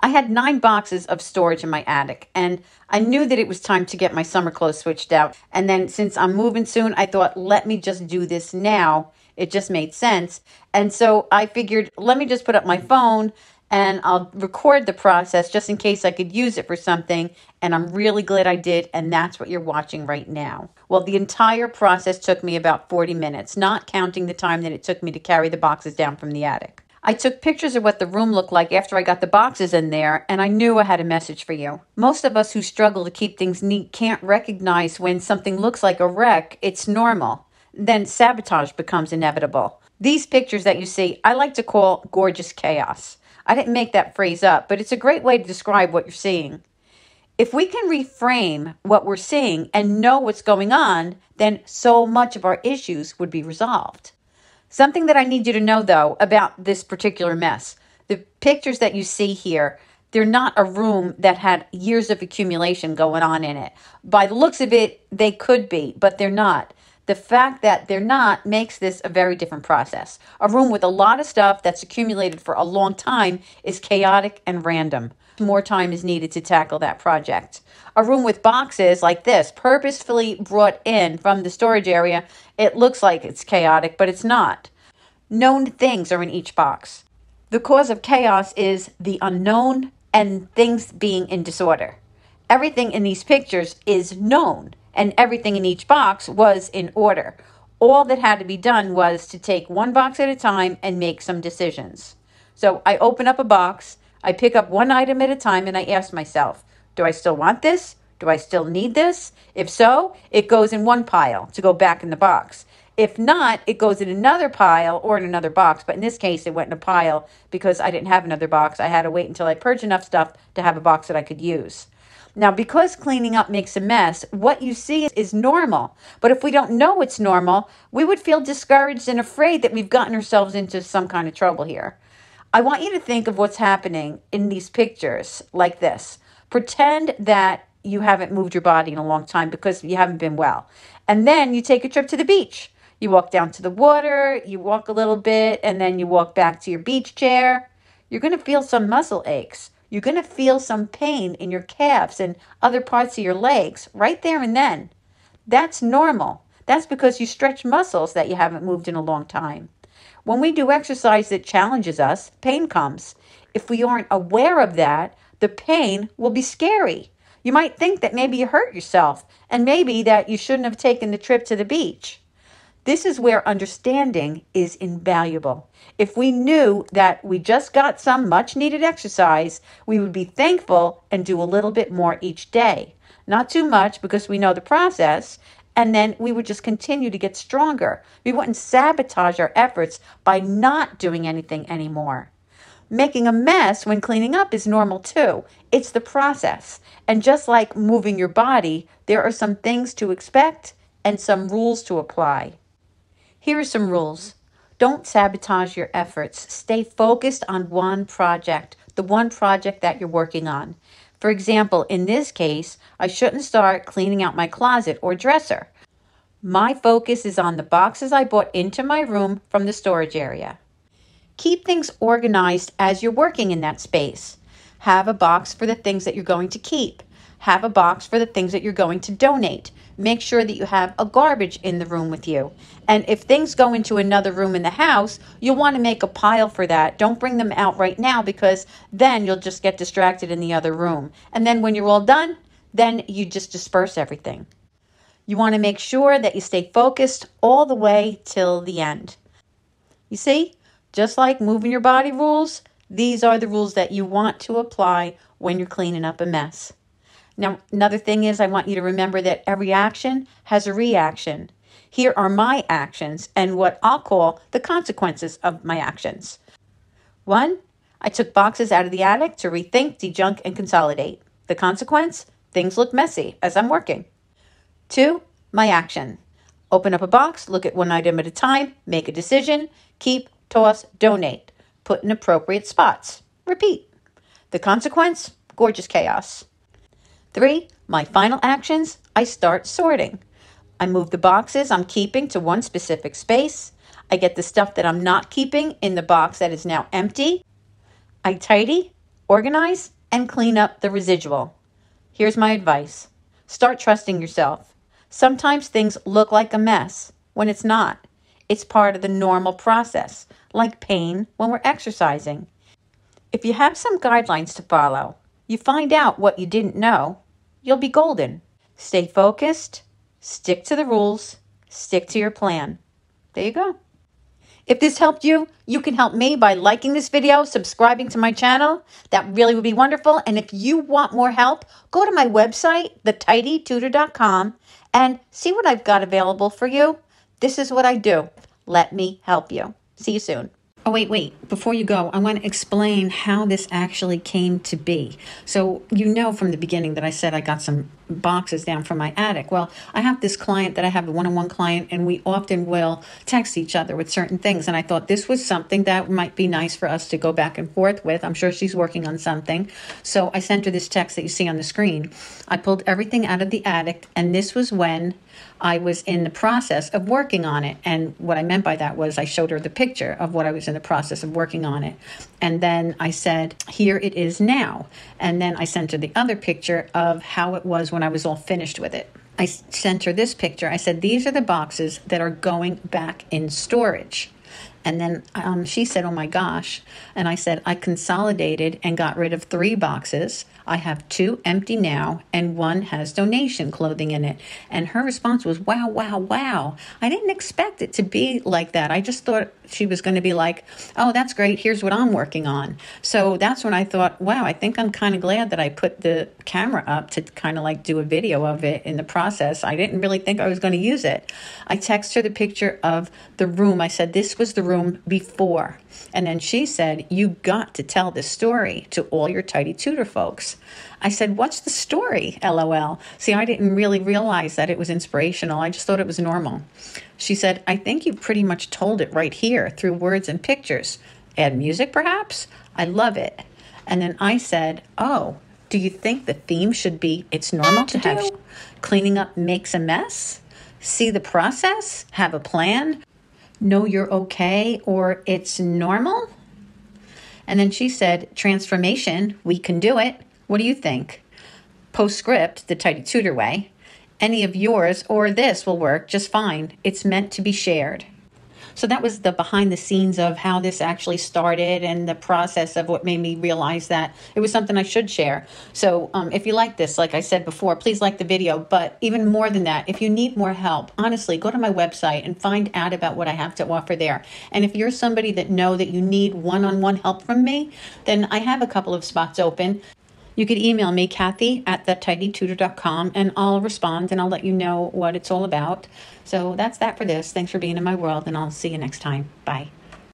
I had 9 boxes of storage in my attic, and I knew that it was time to get my summer clothes switched out. And then since I'm moving soon, I thought, let me just do this now. It just made sense. And so I figured, let me just put up my phone and I'll record the process just in case I could use it for something. And I'm really glad I did. And that's what you're watching right now. Well, the entire process took me about 40 minutes, not counting the time that it took me to carry the boxes down from the attic. I took pictures of what the room looked like after I got the boxes in there, and I knew I had a message for you. Most of us who struggle to keep things neat can't recognize when something looks like a wreck, it's normal. Then sabotage becomes inevitable. These pictures that you see, I like to call gorgeous chaos. I didn't make that phrase up, but it's a great way to describe what you're seeing. If we can reframe what we're seeing and know what's going on, then so much of our issues would be resolved. Something that I need you to know, though, about this particular mess. The pictures that you see here, they're not a room that had years of accumulation going on in it. By the looks of it, they could be, but they're not. The fact that they're not makes this a very different process. A room with a lot of stuff that's accumulated for a long time is chaotic and random. More time is needed to tackle that project. A room with boxes like this, purposefully brought in from the storage area, it looks like it's chaotic, but it's not. Known things are in each box. The cause of chaos is the unknown and things being in disorder. Everything in these pictures is known, and everything in each box was in order. All that had to be done was to take one box at a time and make some decisions. So I open up a box, I pick up one item at a time, and I ask myself, do I still want this? Do I still need this? If so, it goes in one pile to go back in the box. If not, it goes in another pile or in another box. But in this case, it went in a pile because I didn't have another box. I had to wait until I purged enough stuff to have a box that I could use. Now, because cleaning up makes a mess, what you see is normal. But if we don't know it's normal, we would feel discouraged and afraid that we've gotten ourselves into some kind of trouble here. I want you to think of what's happening in these pictures like this. Pretend that you haven't moved your body in a long time because you haven't been well. And then you take a trip to the beach. You walk down to the water, you walk a little bit, and then you walk back to your beach chair. You're going to feel some muscle aches. You're going to feel some pain in your calves and other parts of your legs right there and then. That's normal. That's because you stretch muscles that you haven't moved in a long time. When we do exercise that challenges us, pain comes. If we aren't aware of that, the pain will be scary. You might think that maybe you hurt yourself and maybe that you shouldn't have taken the trip to the beach. This is where understanding is invaluable. If we knew that we just got some much needed exercise, we would be thankful and do a little bit more each day. Not too much because we know the process, and then we would just continue to get stronger. We wouldn't sabotage our efforts by not doing anything anymore. Making a mess when cleaning up is normal too. It's the process. And just like moving your body, there are some things to expect and some rules to apply. Here are some rules. Don't sabotage your efforts. Stay focused on one project, the one project that you're working on. For example, in this case, I shouldn't start cleaning out my closet or dresser. My focus is on the boxes I brought into my room from the storage area. Keep things organized as you're working in that space. Have a box for the things that you're going to keep. Have a box for the things that you're going to donate. Make sure that you have a garbage in the room with you. And if things go into another room in the house, you'll want to make a pile for that. Don't bring them out right now because then you'll just get distracted in the other room. And then when you're all done, then you just disperse everything. You want to make sure that you stay focused all the way till the end. You see, just like moving your body rules, these are the rules that you want to apply when you're cleaning up a mess. Now, another thing is I want you to remember that every action has a reaction. Here are my actions and what I'll call the consequences of my actions. 1, I took boxes out of the attic to rethink, dejunk, and consolidate. The consequence? Things look messy as I'm working. 2, my action. Open up a box, look at one item at a time, make a decision, keep, toss, donate. Put in appropriate spots. Repeat. The consequence? Gorgeous chaos. 3, my final actions, I start sorting. I move the boxes I'm keeping to one specific space. I get the stuff that I'm not keeping in the box that is now empty. I tidy, organize and clean up the residual. Here's my advice. Start trusting yourself. Sometimes things look like a mess when it's not. It's part of the normal process, like pain when we're exercising. If you have some guidelines to follow, you find out what you didn't know, you'll be golden. Stay focused, stick to the rules, stick to your plan. There you go. If this helped you, you can help me by liking this video, subscribing to my channel. That really would be wonderful. And if you want more help, go to my website, thetidytutor.com, and see what I've got available for you. This is what I do. Let me help you. See you soon. Oh, wait. Before you go, I want to explain how this actually came to be. So you know from the beginning that I said I got some boxes down from my attic. Well, I have this client that I have, a one-on-one client, and we often will text each other with certain things. And I thought this was something that might be nice for us to go back and forth with. I'm sure she's working on something. So I sent her this text that you see on the screen. I pulled everything out of the attic, and this was when I was in the process of working on it. And what I meant by that was I showed her the picture of what I was in the process of working on it. And then I said, here it is now. And then I sent her the other picture of how it was when I was all finished with it. I sent her this picture. I said, these are the boxes that are going back in storage. And then she said, oh my gosh. And I said, I consolidated and got rid of 3 boxes. I have 2 empty now, and 1 has donation clothing in it. And her response was, wow, wow, wow. I didn't expect it to be like that. I just thought she was going to be like, oh, that's great. Here's what I'm working on. So that's when I thought, wow, I think I'm kind of glad that I put the camera up to kind of like do a video of it in the process. I didn't really think I was going to use it. I texted her the picture of the room. I said, this was the room before. And then she said, you got to tell this story to all your Tidy Tutor folks. I said, what's the story? LOL. See, I didn't really realize that it was inspirational. I just thought it was normal. She said, I think you pretty much told it right here through words and pictures. Add music, perhaps? I love it. And then I said, oh, do you think the theme should be it's normal to have cleaning up makes a mess? See the process? Have a plan? Know you're okay, or it's normal? And then she said, transformation, we can do it. What do you think? Postscript, the Tidy Tutor way. Any of yours or this will work just fine. It's meant to be shared. So that was the behind the scenes of how this actually started and the process of what made me realize that it was something I should share. So if you like this, like I said before, please like the video. But even more than that, if you need more help, honestly, go to my website and find out about what I have to offer there. And if you're somebody that know that you need one-on-one help from me, then I have a couple of spots open. You could email me, Kathy, at thetidytutor.com, and I'll respond and I'll let you know what it's all about. So that's that for this. Thanks for being in my world, and I'll see you next time. Bye.